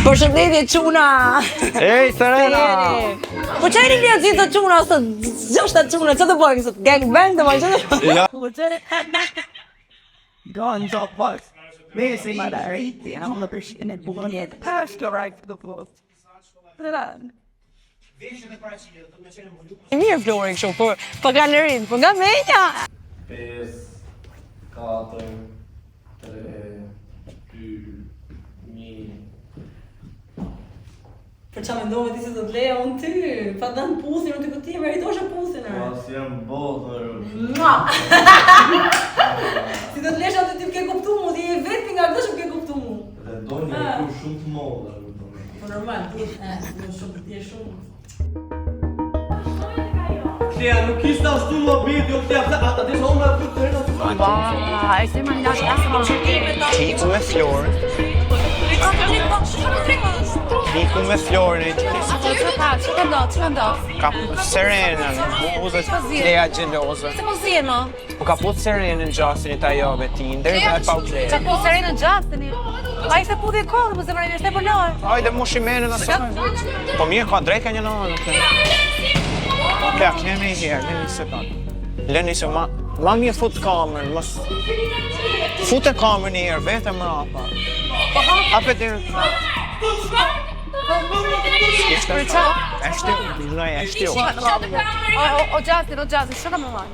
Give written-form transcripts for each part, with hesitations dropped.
Përshëndetje çuna. Ej, Serena! Po çaj rinja gjithë të çuna ose gjashta çuna, çfarë do bëjmë sot? Gangbang do bëjmë? Ja. Guns off bus. Missing my diary. I'm the person that will get passed right to the post. Mirë Flori kështu, po kanë rin, po nga menja. 5, 4, 3, 2, 1. Për çfarë mendove ti se do të leja unë ty? Pa dhënë pusin, unë ty po ti e meritoshe pusin. Pas jam botër. Si do të lesh atë ti ke kuptuar mu, ti je vetëm nga këto që ke kuptuar mu. Dhe do një kur shumë të modë. Po normal, ti je shumë. Klia, nuk ishte ashtu më video, Klia, ata dhe shumë me për të rrëna të shumë. Ai se më ndash asë Tiku me Florin. Tiku me Florin. Ka Serenën, buzët, Lea gjeloze. Se po zje më? Po ka put Serenën gjasin i tajove ti, ndërë dhe pa u Ka klejë. po Serenën gjastëni. Ai se puti kohë, po se më rejnë e po lojë. Hajde mu shimenën asë. Po mirë, ka drejt ka një në Lea, kemi i herë, leni se kanë. Leni se ma mirë fut kamerën, mos... Fut e kamerën i herë, vete më rapa. Ape dirë... Për qa? E shtiu, nëj e shtiu. O gjastin, që ka më marë?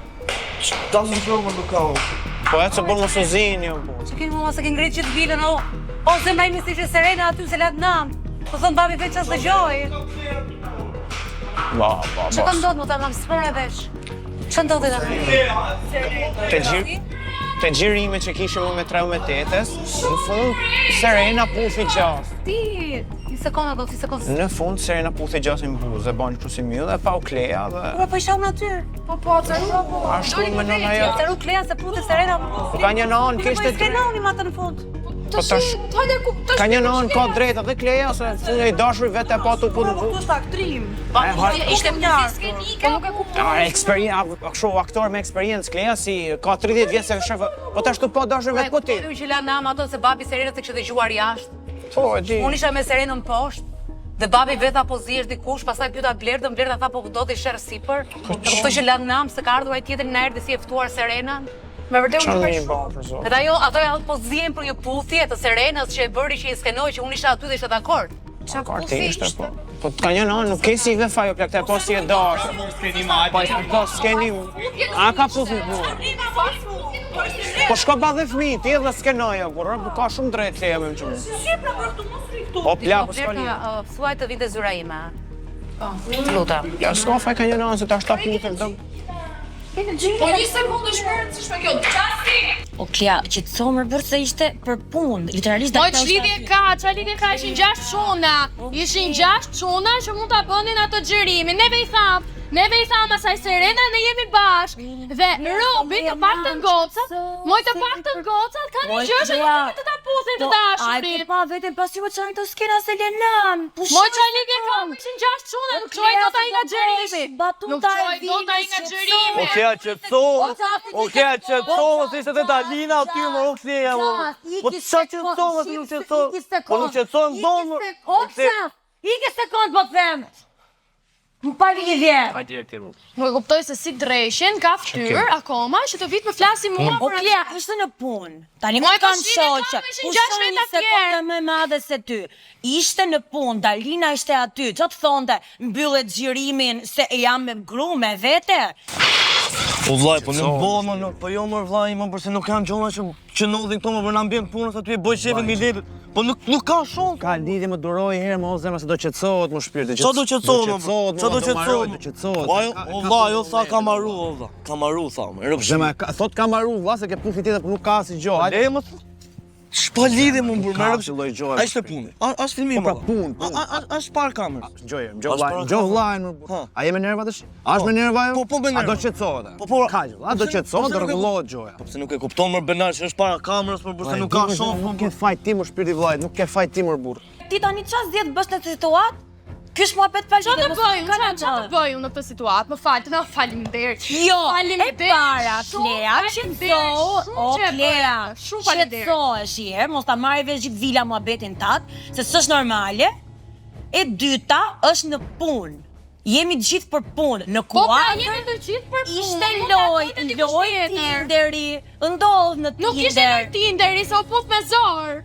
Ta më shumë më dukaun. Po e që bërë më suzini, o bu. Që kënë mua se kënë ngritë që të vilën, o se mbaj misi që Serena aty se latë namë. Po thonë babi veç as dhe gjoj. Që ka ndodhë më të nga më sëpër e vesh? Që ndodhë të Të gjirime që kishëm me 13-tes, në fund Serena puthi gjasë. Ti sekonda do, ti sekonda. Në fund Serena puthi gjasë në buzë, e banë që si mjë dhe pa u kleja dhe... Po isha unë aty. Po, cëru. Ashtu me nëna jo. Cëru kleja se puthi Serena. Po ka një nanë, kishte... Po s'ke nani ma të në fund. Po tash... Ka një nanë, ka drejta dhe kleja, se funë i dashur vete pa tu punë buzë. Kushtë aktrim. Ishte më njarë. Po nuk e kuptoj. Kështu aktor me eksperiencë, kleja si ka 30 vjetë se shëfë... Po tash tu pa dashur vetë po ti. Po që la nam ato se babi Serena se kështë dëgjuar jashtë. Po, e di. Unë isha me Serenën poshtë. Dhe babi veta po zihesh dikush, pastaj pyeta Blertën, Blerta tha po do të sherr sipër. Kuptoj që la nam se ka ardhur ai tjetër në erdhi si e ftuar Serenën. Me vërtet unë Çfarë shpesh. i bën për zot? Edhe ato po zihen për një puthje të Serenës që e bëri që i skenoi që unë isha aty dhe isha dakord. Çfarë ti ishte po? Po të ka një nanë, nuk ke si ve fajo plak, po si e dash. Po s'keni. A ka puthur mua? Po shko pa dhe fëmijë, ti edhe skenoja, burra, po ka shumë drejt leja me më qumë. Si pra për këtu mos riktu. Po plak, s'ka një. Thuaj të vinte zyra ime. Të lutem. Ja, s'ka faj ka një nanë se ta shta puthër dëm. Po një sekundë shpërën, si shme kjo, gjasti! O Klia, që të thomë bërë se ishte për punë, literalisht... Po që lidhje ka, ishin 6 çuna. Ishin 6 çuna që mund të bënin ato gjërimin. Neve i thamë asaj Serena, ne jemi bashk. Dhe Robi të paktën gocat, të paktën gocat, ka një gjë që nuk të ta puthin të dashurin. Ai, pa vetëm pas ju më çajnë të skena se lenan. Që lidhje ka, ishin 6 çuna, nuk qoj do ta i nga gjërimi. Nuk qoj do ta i nga gjërimi. O kja qëtësohë, se ishte të Dalina aty më nuk si e më. Po të qa qëtësohë, se nuk qëtësohë. Po nuk qëtësohë në donë më. Ike sekond po të them. Më pa lidhje. Nuk e kuptoj se si dreshin ka ftyrë akoma që të vit më flasim mua O Klia, ishte në punë. Tani më kam shoqë. Pushoni një sekundë më madhe se ty. Ishte në punë, Dalina ishte aty. Që të thonte, mbyllet xhirimin se jam me gru me vete? O vlaj, po nuk bëllë, po jo mërë vlaj, më përse nuk jam gjona që ndodhin këto më për në ambient punës aty e bëj shefin mi lepit. Po nuk ka shumë. Ka lidhje më duroj herë, më o zemra se do qetësohet më shpirti. Qa do qëtësohet? O vlaj, o tha ka maru, o vlaj. Ka maru, tha më. Zemra, thot ka maru, vla se ke puthi tjetër, për nuk ka si gjoh. Le më thë. Shpa lidhje më bërë, Ka si loj gjoh. A ishte punë? A është filmim? Po pra punë. A është parë kamerës? Gjoh vlajnë. A je me nerva të shi? A është me nerva jo? Po me nerva. A do qetësohet? Po. A do qetësohet, do rregullohet gjoja. Po pse nuk e kupton më Benar që është para kamerës, por përse nuk ka shumë. Nuk ke fajt ti më shpirti vlajt, nuk ke fajt ti më burr. Ti tani çfarë zgjedh bësh në situatë? Ky është muhabet pa Çfarë lidhje. të bëj unë? Çfarë të bëj unë në këtë situatë? Më fal, na faleminderit. Jo, Faleminderit. e para, Shumë Klea, faleminderit. o Shumë që e Klea, bëra. Shumë faleminderit. qetësohesh një herë, mos ta marrë vesh gjithë vila muhabetin tat, se s'është normale. E dyta është në punë. Jemi të gjithë për punë. Në Po pra, kuadër jemi të gjithë për punë. ishte Nuk ka loj tjetër dikush tjetër. Tinderi, ndodh në Nuk ishte në Tinder. Tinderi, se u puf me zor.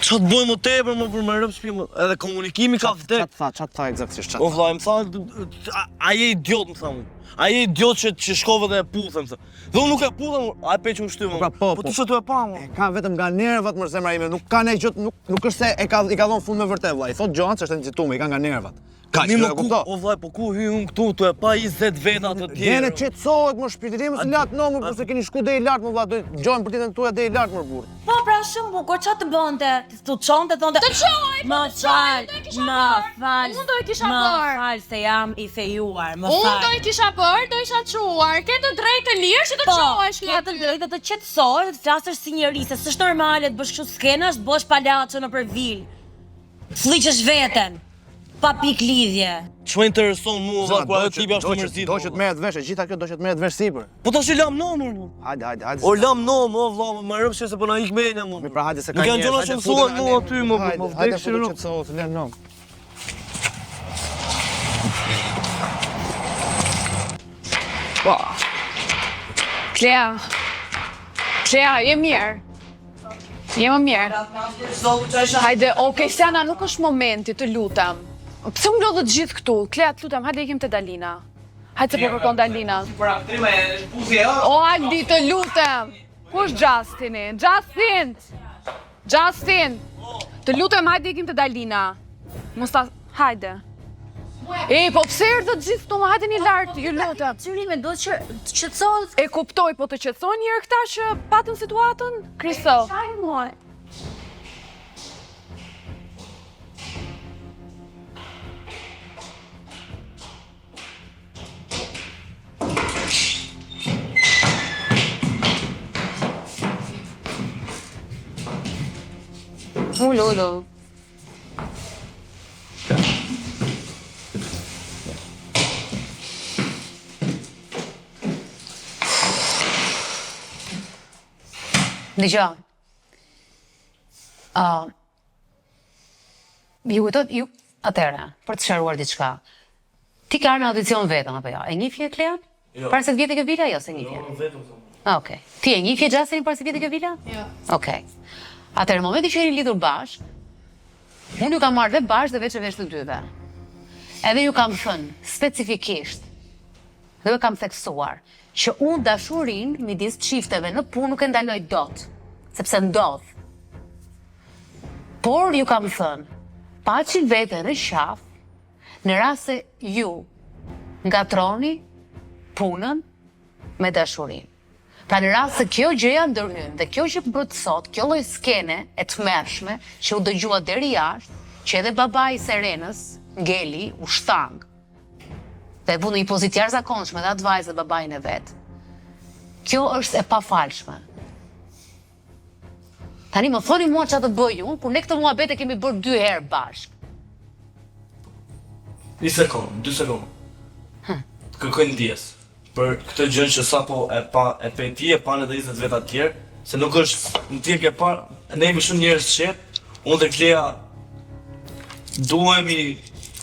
Qa të bëjmë më tepër më për më rëpë shpi më, edhe komunikimi ka vdek. Qa të tha eksaktësisht? O vllai, më tha, a je idiot, më tha mu. A je idiot që shkove dhe e puthe, më tha. Dhe unë nuk e puthe, a pe që më shtymë. Po, Po ti që tu e pa, mu. E ka vetëm nga nervat më zemra ime, nuk ka ne gjë, nuk është se i ka dhënë fund me vërtet vllai. Thot Gjoan se është nxituar, i ka nga nervat. Ka Mi që më e ku, kupto. o vllai, po ku hy unë këtu, tu e pa 20 veta të tjerë. Jene qetësohet më shpirtërim se lart no, më se keni shku deri lart më vlla, do Gjoan për ditën tuaj deri lart më burr. Po pra shumë bukur, ç'a të bënte? Të çonte thonte. Të qoj, Më të qoj, fal, do e kisha më bërë. fal. Unë do e kisha Më bërë. fal se jam i fejuar, më Unë fal. do i kisha bërë, do isha quar. Ke të drejtë të lirë që të Po, qohesh ke të drejtë të qetësohesh, të flasësh si njeri, se s'është normale të bësh kështu skenash, të bësh palaço nëpër vil. Fllliqesh veten, pa pik lidhje. Që më intereson mu, vllai, kur ajo tipi është të mërzit. Do që të merret vesh, e gjitha kjo do që të merret vesh sipër. Po tash i lam nomër, mu. Hajde. O lam nomër, o vllai, më rëpë se po na ik menja, mu. Mi pra hajde se ka Nuk janë njerëz, gjona hajde, që futen mësuan nga mu ne. aty, më Hajde, vdek hajde, shiru. futu qetësohet, lën nom. Po. Klea, je mirë. Je më mirë. Hajde, okej, Sana, nuk është momenti, të lutem. Pse më lodhët gjithë këtu? Klea, të lutem, hajde ikim te Dalina. Hajde se po kërkon Dalina. O, Aldi, të lutem. Ku është Justini? Justin! Të lutem, hajde ikim te Dalina. Musta, hajde. E, po pse erdhët gjithë këtu, hajde një lartë, ju lutem. Qyrime, do që të qetësohet. E kuptoj, po të qetëson njërë këta që patën situatën? Kristo. Shaj moj. Ullu. Dëgjoj. Ju kujtot, atëra, për të sharuar diçka. Ti ka në audicion vetëm, apo jo? E njihje Klean? Jo. Para se të vjetë kjo vila, jo se njihje? Vetëm. Okej. Ti e njihje Justinin para se vjetë kjo vila? Jo. Okej. Atëherë, në momenti që jeni lidhur bashkë, unë ju kam marrë dhe bashkë dhe veç e veç të dyve. Edhe ju kam thënë, specifikisht, dhe ju kam theksuar, që unë dashurin midis çifteve në punë nuk e ndaloj dot, sepse ndodh. Por ju kam thënë, paçi vete në qafë, në rast se ju ngatroni punën me dashurin. Pra në rast se kjo gjëja ndërhyn dhe kjo që bëhet sot, kjo lloj skene e tmerrshme që u dëgjua deri jashtë, që edhe babai i Serenës, Ngeli, u shtang. Dhe bu në një pozitë jashtëzakonshme dhe atë vajzë dhe babain e vet. Kjo është e pafalshme. Tani më thoni mua çfarë të bëj unë, kur ne këtë muhabet e kemi bërë 2 herë bashkë. Një sekundë, 2 sekundë. Të kërkoj ndjes për këtë gjë që sapo e pe ti, e pan edhe 20 veta të tjerë, se nuk është në tjerë ke par, ne jemi shumë njerëz të qetë, unë dhe Klea duhemi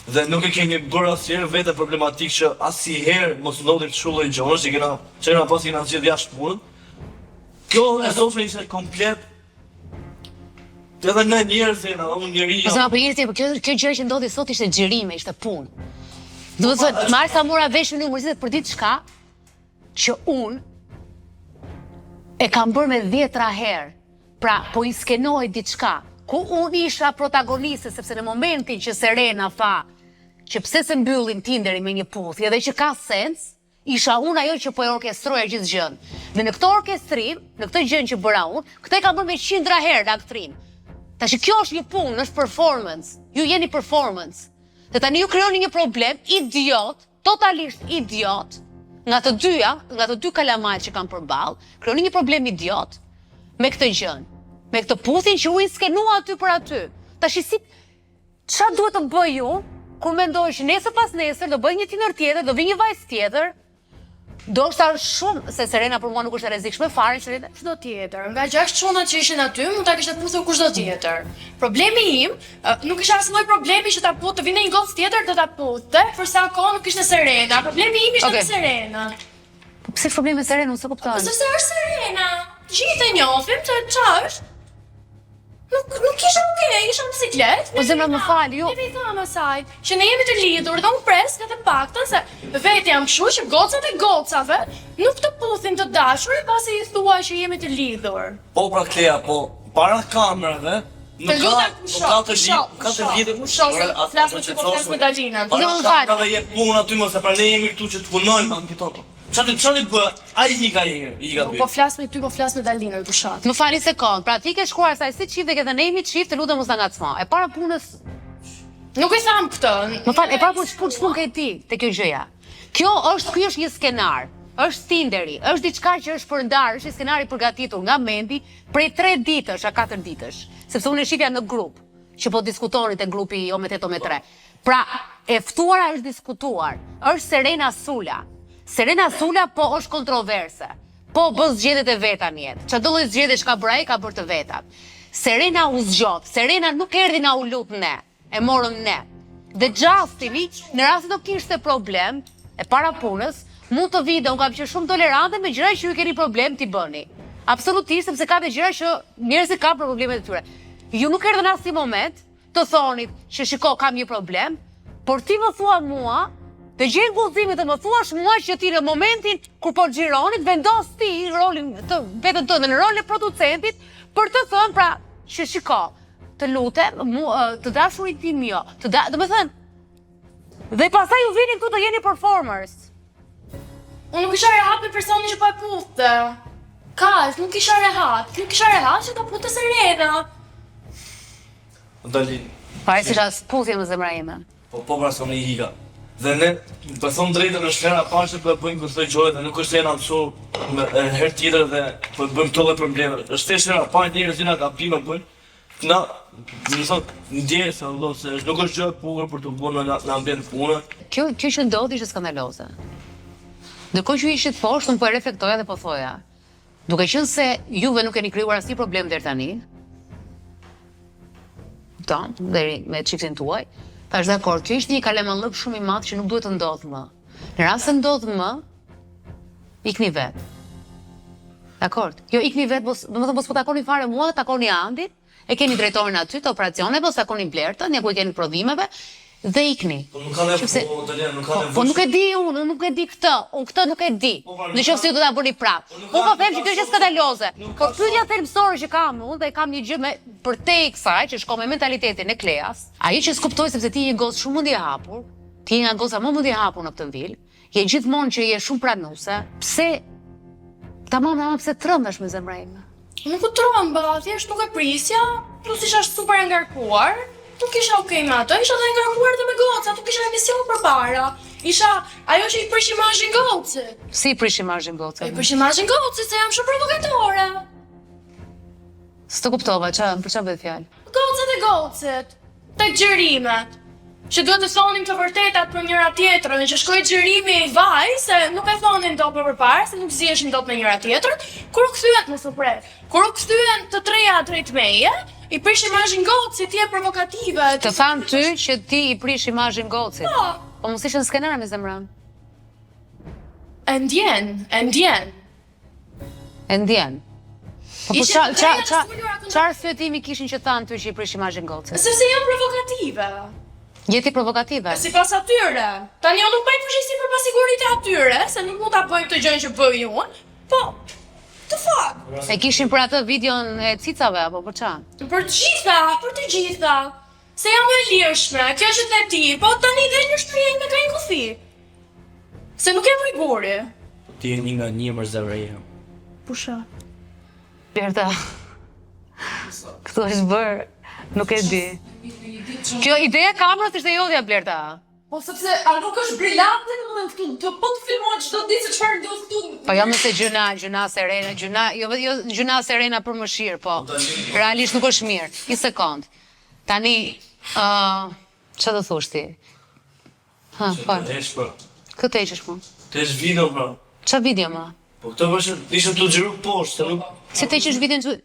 dhe nuk e kemi bërë asnjëherë vete problematik që asnjëherë mos ndodhin kështu lloj gjësh që kena pas kena zgjedh jashtë punën. Kjo e sofri ishte komplet. Edhe ne njerëz jena, unë njeri. Ose apo jeni, po kjo gjë që ndodhi sot ishte xhirime, ishte punë. Do të thotë, Marsa mora vesh në universitet për diçka që unë e kam bërë me 10 herë. Pra, po i skenoj diçka ku unë isha protagoniste, sepse në momentin që Serena tha që pse se mbyllin Tinderin me një puthje dhe që ka sens, isha unë ajo që po e orkestroja gjithë gjën. Dhe në këtë orkestrim, në këtë gjën që bëra unë, këtë e kam bërë me 100 herë në aktrim. Tash kjo është një punë, është performance. Ju jeni performance. Dhe tani ju krijoni një problem idiot, totalisht idiot, nga të dy kalamajt që kam përballë, krijoni një problem idiot me këtë gjën, me këtë puthin që u skenua aty për aty. Tash si çfarë duhet të bëj ju kur mendoj që nesër pas nesër do bëj një tiner tjetër, do vi një vajzë tjetër, do është shumë, se Serena për mua nuk është e rrezikshme fare, Serena. Kushdo tjetër, nga 6 çunat që ishin aty, mund ta kishte puthur kushdo tjetër. Problemi im, nuk isha asnjë problemi që ta puth, të vinte një gocë tjetër do ta puthte, për sa kohë nuk ishte Serena. Problemi im ishte me Serena. Pse problemi me Serena, unë s'e kuptoj. Sepse është Serena. Gjithë e njohim se çfarë është. Nuk isha okay, isha në biciklet. Po zemra më fal, jo. Ne i thamë asaj që ne jemi të lidhur dhe unë pres ka të paktën se vetë jam kështu që gocat e gocave nuk të puthin të dashurin pasi i thua që jemi të lidhur. Po pra Klea, po para kamerave nuk ka të lidhur. Flas me Dalinën. Para kamerave je punë aty mos e pra ne jemi këtu që të punojmë me këto. Çfarë bë? Ai i ka Po flas me ty, po flas me Dalinën për shkak. Më fali sekond, pra ti ke shkruar saj si çift dhe ke thënë jemi çift, të lutem mos na ngacmo. E para punës Nuk e tham këtë. Më fal, e para punës ç'pun ke ti te kjo gjëja. Ky është një skenar. Është Tinderi, është diçka që është përndar, është një skenar i përgatitur nga Mendi prej 3 ditësh a 4 ditësh, sepse unë e shifja në grup, që po diskutoni te grupi jo me 8 o me 3. Pra, e ftuara është diskutuar, është Serena Sula. Serena Sula po është kontroverse, po bë zgjedhjet e veta në jetë. Çdo lloj zgjedhjesh ka bërë ai, ka bërë të vetat. Serena u zgjodh, Serena nuk erdhi na u lut ne, e morëm ne. Dhe Justini, në rast se do kishte problem, e para punës, mund të vide, unë kam qenë shumë tolerante me gjëra që ju keni problem t'i bëni. Absolutisht, sepse ka dhe gjëra që njerëzit kanë problemet e tyre. Ju nuk erdhën asnjë moment të thonit që shiko kam një problem, por ti më thua mua, të gjenë guximet të më thuash mua që ti në momentin kur po xhironit vendos ti rolin të vetën tënde në rolin e producentit për të thënë pra që shiko, të lutem, të dashurit tim jo, domethënë dhe pastaj ju vini këtu të jeni performers. Unë nuk isha rehat me personin që po e puthte. Kaq, nuk isha rehat që ta puthte Serena. Dalin. Pare si qas puthje më zemra ime. Po pra s'kam një higa. Dhe ne, për thonë drejtën është hera parë që për bëjmë kështu gjojë dhe nuk është e nga mësu herë tjetër dhe për bëjmë këto dhe probleme. është e hera parë njërë zina ka pima bëjmë. Na, në thotë, ndjerë se Allah, se nuk është gjë e punë për të bënë në ambient punë. Kjo që ndodhi ishte skandaloze. Ndërkohë që ishit poshtë, unë po e reflektoja dhe po thoja. Duke qenë se juve nuk keni krijuar asnjë problem deri tani. Deri me çiftin tuaj. Tash dakor, kjo ishte një kalemallëk shumë i madh që nuk duhet të ndodhë më. Në rast se ndodh më, ikni vet. Dakor? Jo ikni vet, domethënë mos po takoni fare mua, takoni Andin, e keni drejtorin aty të operacioneve, ose takoni Blertën, ja ku e keni prodhimeve dhe ikni. Po nuk ka nevojë, nuk ka nevojë. Po nuk e di unë nuk e di këtë. Unë këtë nuk e di. Në qoftë se do ta bëni prapë. Unë po them që kjo është skandaloze. Por pyetja thelbësore që kam unë dhe kam një gjë me përtej kësaj që shkon me mentalitetin e Kleas. Ajo që s'kuptoj sepse ti je një gocë shumë mundi e hapur, ti je nga goca më mundi e hapur në këtë vil, je gjithmonë që je shumë pranuese. Pse tamam pse trëndesh me zemra ime? Nuk u tromba, thjesht nuk e prisja, plus isha super e ngarkuar. Nuk isha okay me ato, isha dhe ngarkuar dhe me goca, nuk isha emision përpara. Isha ajo që i prish imazhin gocit. Si prish imazhin gocit? I prish imazhin gocit se jam shumë provokatore. S'të kuptova, për çfarë bëhet fjalë? Gocat e gocit, tek xhirimet. Që duhet të thonim të vërtetat për njëra tjetrën, që shkoi xhirimi i vaj, se nuk e thonin dot më përpara, se nuk ziheshin dot me njëra tjetrën, kur u kthyen mos u pret. Kur u kthyen të treja drejt meje, i prish imazhin gocit, ti je provokative. Të thanë ty që ti i prish imazhin gocit. Po. Po mos ishte në skenar me zemrën. E ndjen. Po çfarë syetimi kishin që thanë ty që i prish imazhin gocit? Sepse jam provokative. Jeti provokative. Sipas atyre. Tani unë nuk bëj përgjegjësi për pasiguritë e atyre, se nuk mund ta bëj këtë gjë që bëj unë. Po. Të fak. E kishin për atë videon e cicave apo për çfarë? Për të gjitha. Se jam e lirshme, kjo është e ti, po tani dhe një shtëri me ka një kufi. Se nuk e më i buri. Ti e një nga një mërzevre jem. Pusha. Berta, këto është bërë, nuk e di. Kjo ideja kamerës ishte jodhja, Blerta. Po sepse a nuk është brillante në këtu, të po të filmohet çdo ditë se çfarë ndodh këtu. Po jo nëse gjuna Serena, jo gjuna Serena për mëshirë, po. Realisht nuk është mirë. Një sekond. Tani, çfarë do thosh ti? Ha, fal. Hesh pra. Këtë heqësh po. Të hesh video pra. Qa video ma? Po këtë vëshë ishëm të gjiru poshtë, se nuk... Se të heqësh videon që...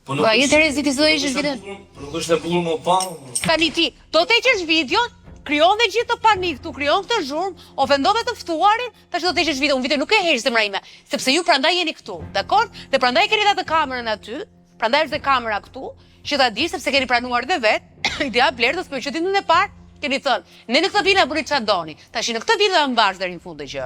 Po Po, a jetë rezi ti së do heqësh videon? Nuk është e bukur më pa. Tani ti, do të heqësh videon, krijon dhe gjithë të panik këtu, krijon këtë zhurmë, ofendove të ftuarin, tash do të heqësh video. Unë video nuk e heq zemra ime, sepse ju prandaj jeni këtu, dakor? Dhe prandaj keni atë kamerën aty, prandaj është dhe kamera këtu, që ta di sepse keni pranuar dhe vet, ideja Blerdos, për që ditën e parë keni thënë, ne në këtë vile bëni çfarë doni. Tash në këtë vile mbash deri në fund të gjë.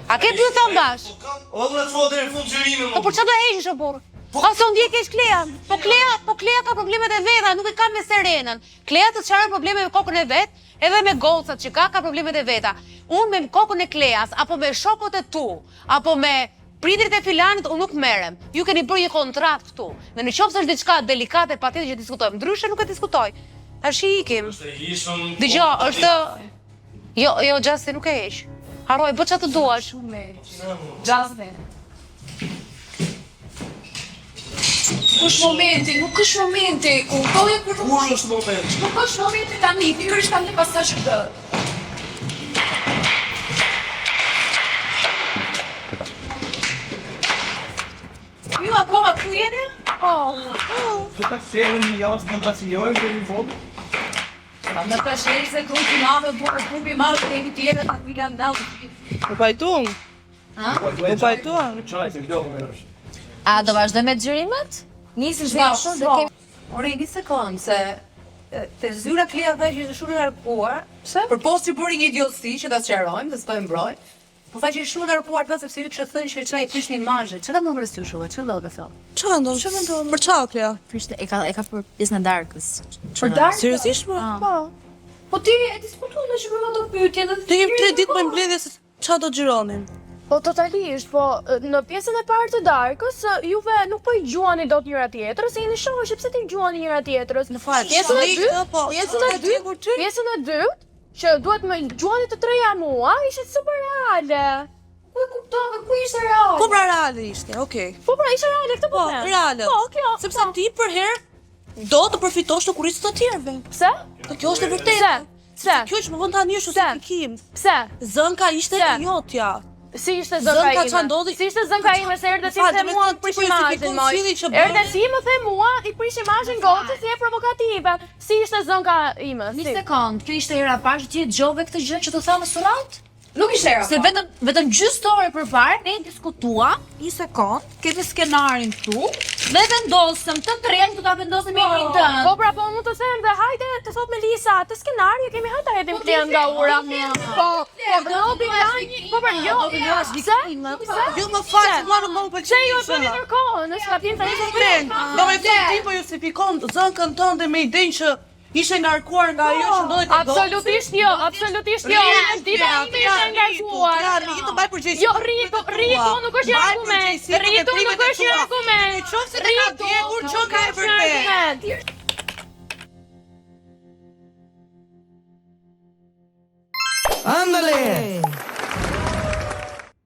A ke ty ta mbash? O dhe të deri në fund gjërimin. Po për çfarë do heqësh o burr? Ose unë ndjek Klea. Po Klea ka problemet e veta, nuk e ka me Serenën. Klea të çfarë probleme me kokën e vet, edhe me gocat që ka problemet e veta. Unë me kokën e Kleas, apo me shokët e tu, apo me prindrit e filanit, unë nuk merrem. Ju keni bërë një kontratë këtu. Dhe në qoftë se është diçka delikate, patjetër që diskutojmë. Ndryshe nuk e diskutoj. Tash i ikim. Dëgjoj, është jo Gjasti nuk e heq. Haroj, bë çfarë të duash. Gjasti. Kush momenti, nuk është momenti, kuptoje kur të Kush është momenti? Nuk është momenti tani, pikërisht tani pastaj që të. Ju akoma ku jeni? Që ta sjellën një javë në pasionë dhe një votë. Në të shërë se kontinave, bërë kubi marë të temi tjere, të vilan dalë. Po pajtuam. Po pajtuam. A do vazhdoj me xhirimet? Nisim se ashtu do kemi. Ore, një sekundë, se te zyra Klea dhe që është shumë ngarkuar, për post që bëri një idiotësi që ta sqarojmë dhe s'po e mbroj. Po tha që është shumë ngarkuar vetëm sepse ju që thënë që çaj prishni imazhe. Çfarë më vërsysh u? Çfarë do të thonë? Çfarë ndon? Për çfarë Klea? Prishte e ka për pjesën e darkës. Për darkë? Seriozisht po? Po. Po ti e diskutuar me që do pyetje dhe... Ne kemi 3 ditë me mbledhje se çfarë do xhironin. Po totalisht, po në pjesën e parë të darkës, juve nuk po i gjuani dot njëra tjetrës, se jeni shoqë, pse ti gjuani njëra tjetrës? Në fakt, pjesën e dytë, që duhet me gjuani të treja mua, ishte super reale. Ku e kuptove, ku ishte reale? Po pra reale ishte, okay. Po pra ishte reale këtë Po, them. reale. Po, kjo. Sepse ti për herë do të përfitosh të kurrizës të tjerëve. Pse? Po kjo është e vërtetë. Pse? Kjo që më vën tani është justifikim. Pse? Zënka ishte Pse? jotja. Si ishte zënka ime? ç'a ndodhi? Si ishte zënka ime se erdhe ti the mua të prish imazhin moj. Erdhe ti më the mua i prish imazhin gocës si e provokative. Si ishte zënka ime? Një sekond, kjo ishte hera parë që ti e dëgjove këtë gjë që të thamë në surat? Nuk ishte era. Se vetëm gjysmë ore përpara ne diskutuam, një sekond, kemi skenarin këtu dhe vendosëm të trenë të ta vendosëm emrin tënd. Po pra, po mund të them dhe hajde të thot Melisa, të skenari kemi hajde ta hedhim Klean nga ura. Po Robi janë, po pra jo, pse? Jo më fal, mua nuk më pëlqen. Çe ju e bëni ndërkohë, në shkapim tani të vjen. Do me thënë ti po justifikon zënkën tënde me idenë që ishe ngarkuar nga ajo që ndodhi te Absolutisht jo, absolutisht jo. Dita ime ishte ngarkuar. Rritu mbaj përgjegjësi. Jo, rritu nuk është një argument. Rritu nuk është një argument. Qofse të ka djegur, që ka e vërtetë. Ándale!